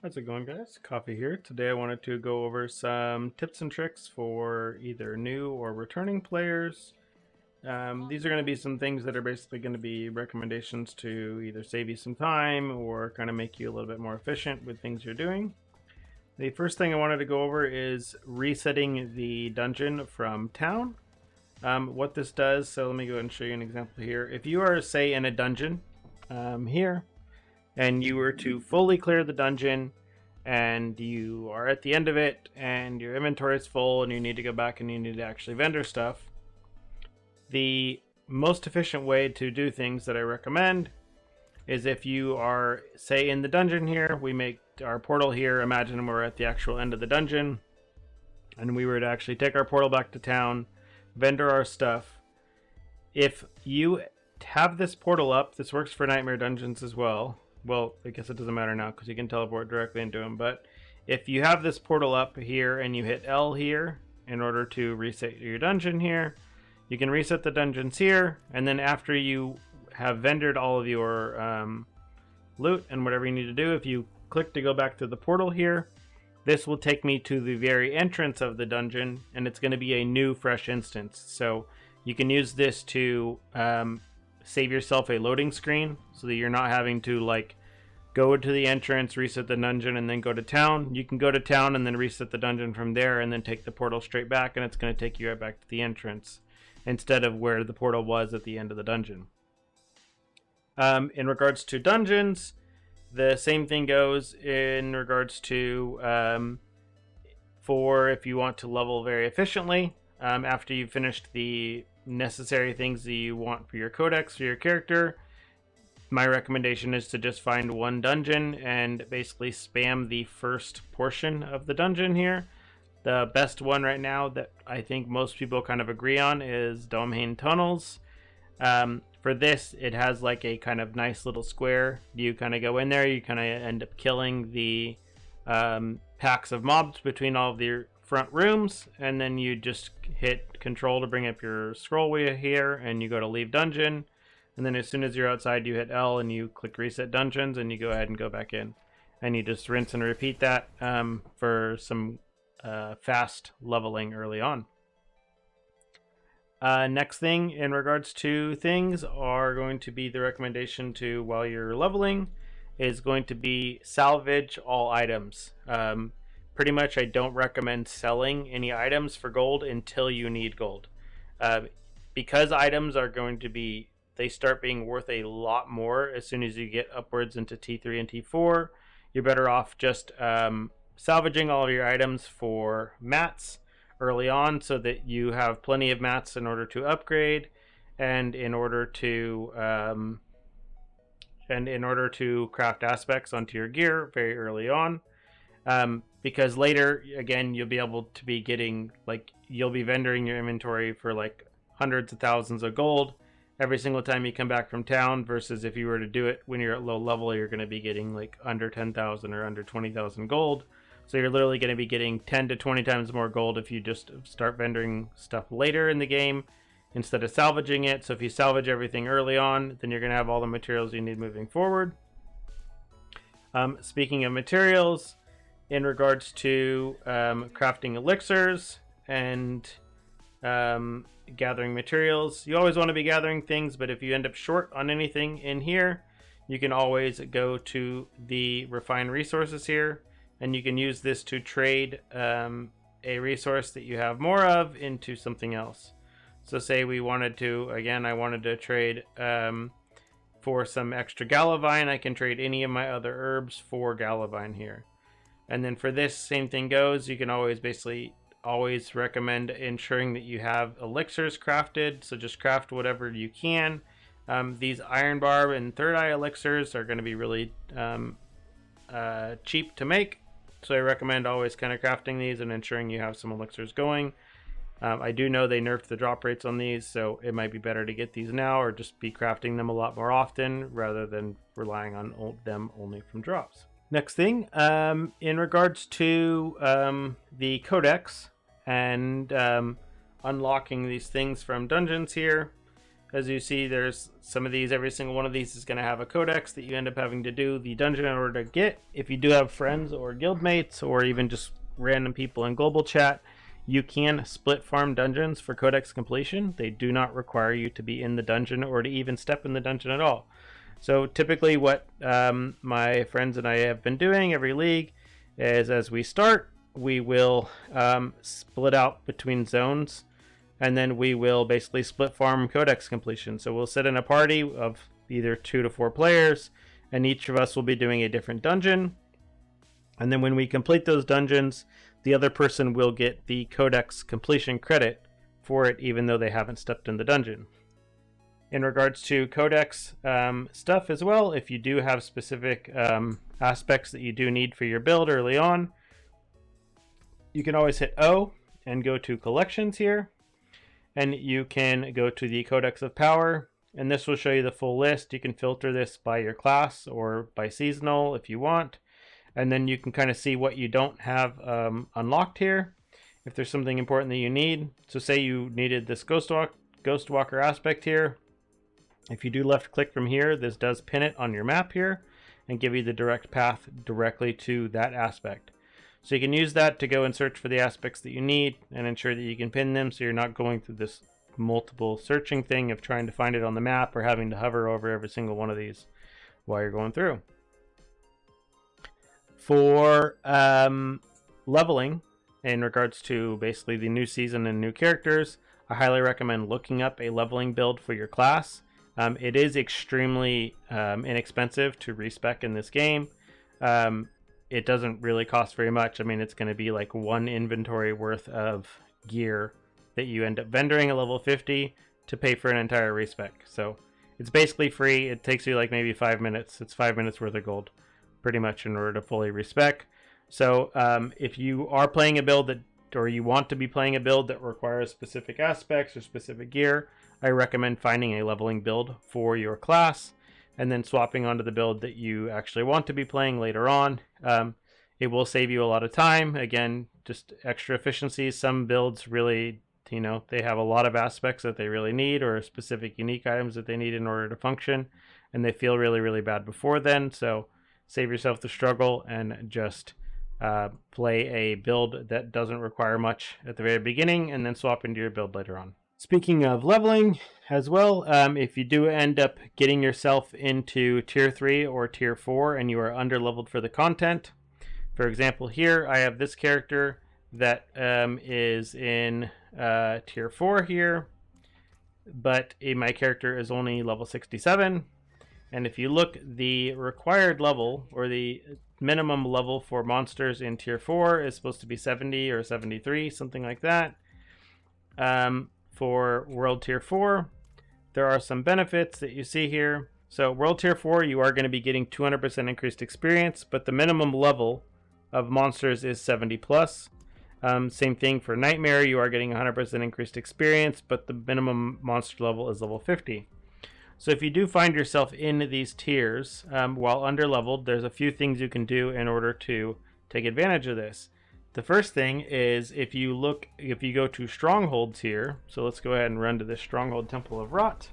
How's it going, guys? Coffee here. Today I wanted to go over some tips and tricks for either new or returning players. These are going to be some things that are basically going to be recommendations to either save you some time or kind of make you a little bit more efficient with things you're doing. The first thing I wanted to go over is resetting the dungeon from town. What this does, so let me go ahead and show you an example here. If you are, say, in a dungeon here, and you were to fully clear the dungeon and you are at the end of it and your inventory is full and you need to go back and you need to actually vendor stuff, the most efficient way to do things that I recommend is if you are, say, in the dungeon here, we make our portal here, imagine we're at the actual end of the dungeon and we were to actually take our portal back to town, vendor our stuff. If you have this portal up, this works for nightmare dungeons as well. Well, I guess it doesn't matter now because you can teleport directly into them. But if you have this portal up here and you hit L here in order to reset your dungeon here, you can reset the dungeons here. And then after you have vendored all of your loot and whatever you need to do, if you click to go back to the portal here, this will take me to the very entrance of the dungeon. And it's going to be a new fresh instance. So you can use this to save yourself a loading screen so that you're not having to like go to the entrance, reset the dungeon, and then go to town. You can go to town and then reset the dungeon from there and then take the portal straight back, and it's going to take you right back to the entrance instead of where the portal was at the end of the dungeon. In regards to dungeons, the same thing goes in regards to for if you want to level very efficiently after you've finished the necessary things that you want for your codex for your character. My recommendation is to just find one dungeon and basically spam the first portion of the dungeon here. The best one right now that I think most people kind of agree on is Domhainne Tunnels. For this, it has like a kind of nice little square. You kind of go in there, you kind of end up killing the packs of mobs between all of your front rooms, and then you just hit control to bring up your scroll wheel here and you go to leave dungeon, and then as soon as you're outside you hit L and you click reset dungeons and you go ahead and go back in, and you just rinse and repeat that for some fast leveling early on. Next thing in regards to things are going to be the recommendation to while you're leveling is going to be salvage all items. Pretty much I don't recommend selling any items for gold until you need gold. Because items are going to be, they start being worth a lot more as soon as you get upwards into T3 and T4. You're better off just salvaging all of your items for mats early on so that you have plenty of mats in order to upgrade and in order to craft aspects onto your gear very early on. Because later, again, you'll be able to be getting, like, you'll be vendoring your inventory for, like, hundreds of thousands of gold every single time you come back from town, versus if you were to do it when you're at low level, you're going to be getting, like, under 10,000 or under 20,000 gold. So you're literally going to be getting 10 to 20 times more gold if you just start vendoring stuff later in the game instead of salvaging it. So if you salvage everything early on, then you're going to have all the materials you need moving forward. Speaking of materials, in regards to crafting elixirs and gathering materials, you always want to be gathering things, but if you end up short on anything in here, you can always go to the refine resources here, and you can use this to trade a resource that you have more of into something else. So say we wanted to, again, I wanted to trade for some extra galavine, I can trade any of my other herbs for galavine here. And then for this, same thing goes. You can always basically always recommend ensuring that you have elixirs crafted. So just craft whatever you can. These iron barb and third eye elixirs are going to be really cheap to make. So I recommend always kind of crafting these and ensuring you have some elixirs going. I do know they nerfed the drop rates on these, so it might be better to get these now or just be crafting them a lot more often rather than relying on them only from drops. Next thing, in regards to the Codex and unlocking these things from dungeons here, as you see, there's some of these, every single one of these is going to have a codex that you end up having to do the dungeon in order to get. If you do have friends or guildmates or even just random people in global chat, you can split farm dungeons for codex completion. They do not require you to be in the dungeon or to even step in the dungeon at all. So typically what my friends and I have been doing every league is, as we start, we will split out between zones, and then we will basically split farm codex completion. So we'll sit in a party of either 2 to 4 players, and each of us will be doing a different dungeon. And then when we complete those dungeons, the other person will get the codex completion credit for it, even though they haven't stepped in the dungeon. In regards to codex stuff as well, if you do have specific aspects that you do need for your build early on, you can always hit O and go to collections here, and you can go to the Codex of Power, and this will show you the full list. You can filter this by your class or by seasonal if you want, and then you can kind of see what you don't have unlocked here, if there's something important that you need. So say you needed this Ghost Walker aspect here. If you do left click from here, this does pin it on your map here and give you the direct path directly to that aspect. So you can use that to go and search for the aspects that you need and ensure that you can pin them, so you're not going through this multiple searching thing of trying to find it on the map or having to hover over every single one of these while you're going through. For leveling, in regards to basically the new season and new characters, I highly recommend looking up a leveling build for your class. It is extremely inexpensive to respec in this game. It doesn't really cost very much. I mean, it's going to be like 1 inventory worth of gear that you end up vendoring at level 50 to pay for an entire respec. So it's basically free. It takes you like maybe 5 minutes. It's 5 minutes worth of gold pretty much in order to fully respec. So if you are playing a build that, or you want to be playing a build that requires specific aspects or specific gear, I recommend finding a leveling build for your class and then swapping onto the build that you actually want to be playing later on. It will save you a lot of time. Again, just extra efficiencies. Some builds really, they have a lot of aspects that they really need, or specific unique items that they need in order to function, and they feel really, really bad before then. So save yourself the struggle and just play a build that doesn't require much at the very beginning, and then swap into your build later on. Speaking of leveling as well, if you do end up getting yourself into tier 3 or tier 4 and you are underleveled for the content, for example here I have this character that is in tier 4 here, but my character is only level 67, and if you look, the required level or the minimum level for monsters in tier 4 is supposed to be 70 or 73, something like that. For World Tier 4, there are some benefits that you see here. So World Tier 4, you are going to be getting 200% increased experience, but the minimum level of monsters is 70 plus. Same thing for Nightmare, you are getting 100% increased experience, but the minimum monster level is level 50. So if you do find yourself in these tiers while underleveled, there's a few things you can do in order to take advantage of this. The first thing is if you go to Strongholds here, so let's go ahead and run to the Stronghold Temple of Rot.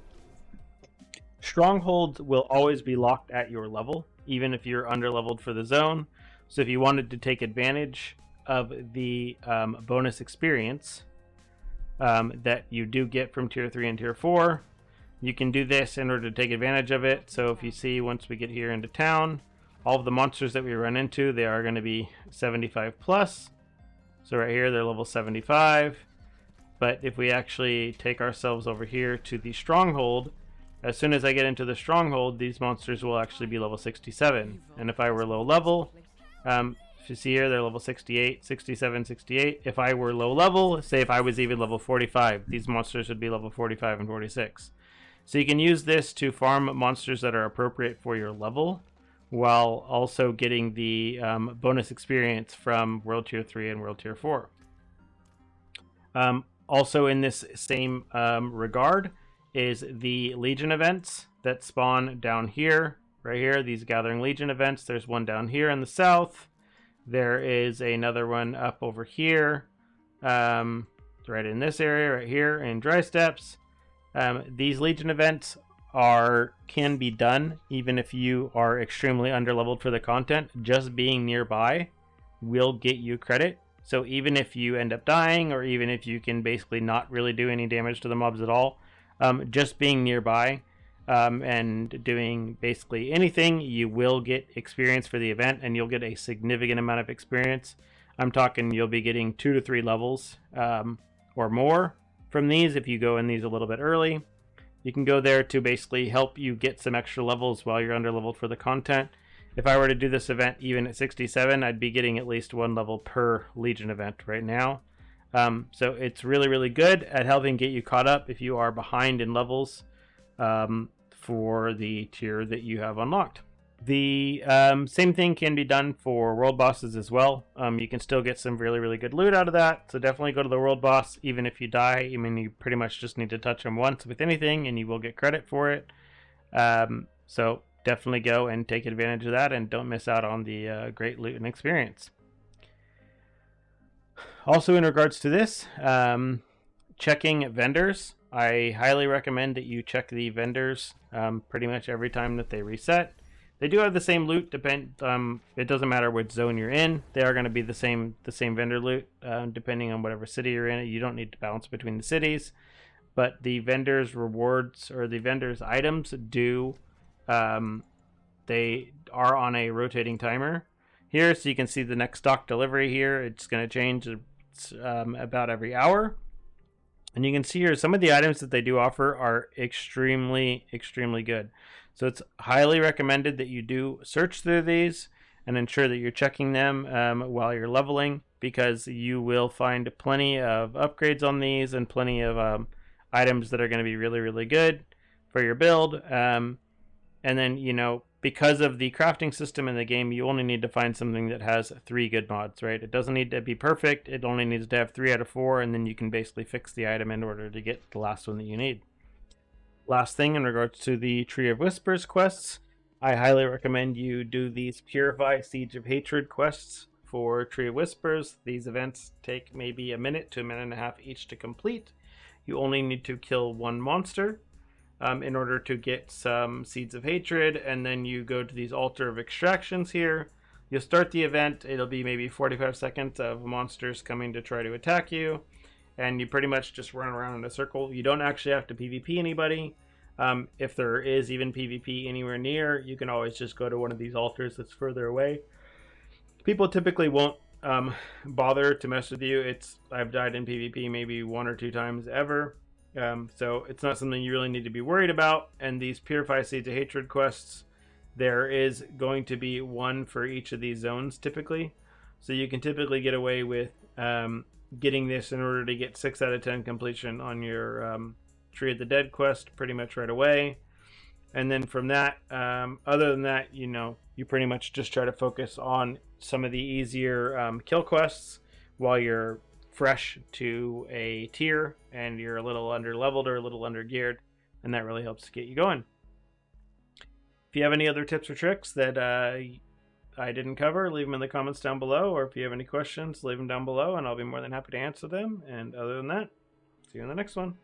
Strongholds will always be locked at your level, even if you're underleveled for the zone. So if you wanted to take advantage of the bonus experience that you do get from tier 3 and tier 4, you can do this in order to take advantage of it. So if you see, once we get here into town, all of the monsters that we run into, they are going to be 75 plus. So right here, they're level 75. But if we actually take ourselves over here to the Stronghold, as soon as I get into the Stronghold, these monsters will actually be level 67. And if I were low level, if you see here, they're level 68, 67, 68. If I were low level, say if I was even level 45, these monsters would be level 45 and 46. So you can use this to farm monsters that are appropriate for your level, while also getting the bonus experience from World Tier 3 and World Tier 4. Also in this same regard is the Legion events that spawn down here, right here, these Gathering Legion events. There's one down here in the south. There is another one up over here, right in this area, right here in Dry Steps. These Legion events can be done even if you are extremely underleveled for the content. Just being nearby will get you credit. So even if you end up dying, or even if you can basically not really do any damage to the mobs at all, just being nearby and doing basically anything, you will get experience for the event, and you'll get a significant amount of experience. I'm talking you'll be getting 2 to 3 levels or more from these if you go in these a little bit early. You can go there to basically help you get some extra levels while you're underleveled for the content. If I were to do this event even at 67, I'd be getting at least 1 level per Legion event right now. So it's really, really good at helping get you caught up if you are behind in levels for the tier that you have unlocked. The same thing can be done for world bosses as well. You can still get some really, really good loot out of that. So definitely go to the world boss, even if you die. I mean, you pretty much just need to touch him once with anything, and you will get credit for it. So definitely go and take advantage of that, and don't miss out on the great loot and experience. Also, in regards to this, checking vendors. I highly recommend that you check the vendors pretty much every time that they reset. They do have the same loot. It doesn't matter which zone you're in. They are going to be the same vendor loot depending on whatever city you're in. You don't need to bounce between the cities, but the vendors' rewards or the vendors' items do. They are on a rotating timer here, so you can see the next stock delivery here. It's going to change about every hour. And you can see here some of the items that they do offer are extremely, extremely good. So it's highly recommended that you do search through these and ensure that you're checking them while you're leveling, because you will find plenty of upgrades on these and plenty of items that are going to be really, really good for your build. And then, you know, because of the crafting system in the game, you only need to find something that has 3 good mods, right? It doesn't need to be perfect. It only needs to have 3 out of 4, and then you can basically fix the item in order to get the last one that you need. Last thing in regards to the Tree of Whispers quests, I highly recommend you do these Purify Siege of Hatred quests for Tree of Whispers. These events take maybe a minute to a minute and a half each to complete. You only need to kill 1 monster in order to get some Seeds of Hatred, and then you go to these Altar of Extractions here. You'll start the event. It'll be maybe 45 seconds of monsters coming to try to attack you, and you pretty much just run around in a circle. You don't actually have to PvP anybody. If there is even PvP anywhere near, you can always just go to one of these altars that's further away. People typically won't bother to mess with you. I've died in PvP maybe 1 or 2 times ever. So it's not something you really need to be worried about. And these Purify Seeds of Hatred quests, there is going to be 1 for each of these zones typically. So you can typically get away with getting this in order to get 6 out of 10 completion on your Tree of the Dead quest pretty much right away. And then from that, other than that, you know, you pretty much just try to focus on some of the easier kill quests while you're fresh to a tier and you're a little under leveled or a little under geared, and that really helps to get you going. If you have any other tips or tricks that I didn't cover, leave them in the comments down below, or if you have any questions, leave them down below and I'll be more than happy to answer them. And other than that, see you in the next one.